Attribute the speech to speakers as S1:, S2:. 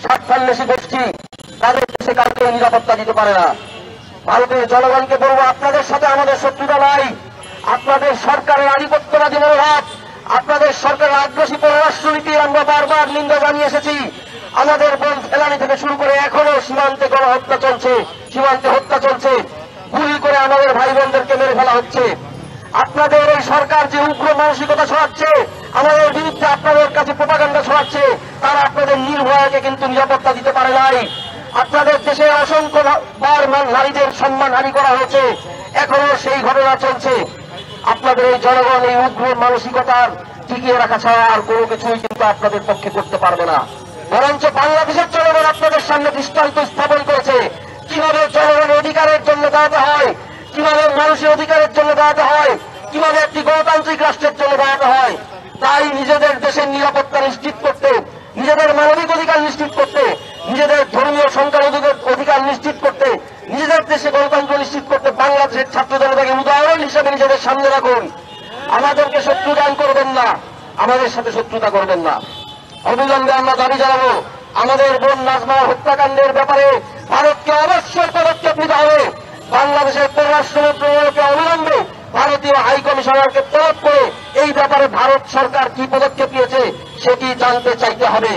S1: স্বার্থান্বেষী গোষ্ঠী তাদের দেশে কাউকে নিরাপত্তা দিতে পারে না। ভারতের জনগণকে বলবো, আপনাদের সাথে আমাদের শত্রুতা নাই। আপনাদের সরকারের আধিপত্যবাদী মনোভাব, আপনাদের সরকারের আগ্রাসী পররাষ্ট্রনীতি আমরা বারবার নিন্দা জানিয়ে এসেছি। আমাদের বোন ফেলানি থেকে শুরু করে এখনো সীমান্তে গণহত্যা চলছে, সীমান্তে হত্যা চলছে, গুলি করে আমাদের ভাই বোনদেরকে মেরে ফেলা হচ্ছে। আপনাদের এই সরকার যে উগ্র মানসিকতা ছড়াচ্ছে, আমাদের বিরুদ্ধে আপনাদের কাছে প্রোপাগান্ডা ছড়াচ্ছে, তারা আপনাদের নির্ভয়াকে কিন্তু নিরাপত্তা দিতে পারে নাই। আপনাদের দেশে অসংখ্য বার নারীদের সম্মানহানি করা হয়েছে, এখনো সেই ঘটনা চলছে। আপনাদের এই জনগণ এই উগ্র মানসিকতার টিকিয়ে রাখা ছাড়া আর কোনো কিছুই কিন্তু আপনাদের পক্ষে করতে পারবে না। বরঞ্চ বাংলাদেশের জনগণ আপনাদের সামনে দৃষ্টান্ত স্থাপন করেছে কিভাবে জনগণের অধিকারের জন্য দাঁড়াতে হয়, কিভাবে মানুষের অধিকারের জন্য দাঁড়াতে হয়, কিভাবে একটি গণতান্ত্রিক রাষ্ট্রের জন্য দাঁড়াতে হয়। তাই নিজেদের দেশের নিরাপত্তা নিশ্চিত করতে, নিজেদের মানবিক অধিকার নিশ্চিত করতে, নিজেদের ধর্মীয় সংখ্যালঘুদের অধিকার নিশ্চিত করতে, নিজেদের দেশে গণতন্ত্র নিশ্চিত করতে বাংলাদেশের ছাত্র জনতাকে উদাহরণ হিসেবে নিজেদের সামনে রাখুন। আমাদেরকে শত্রু দান করবেন না, আমাদের সাথে শত্রুতা করবেন না। অবিলম্বে আমরা দাবি জানাবো, আমাদের বোন নাজমার হত্যাকাণ্ডের ব্যাপারে ভারতকে অবশ্যই পদক্ষেপ নিতে হবে। বাংলাদেশের পররাষ্ট্র মন্ত্রণালয়কে অবিলম্বে ভারতীয় হাই কমিশনারকে তলব করে এই ব্যাপারে ভারত সরকার কি পদক্ষেপ নিয়েছে সেটি জানতে চাইতে হবে।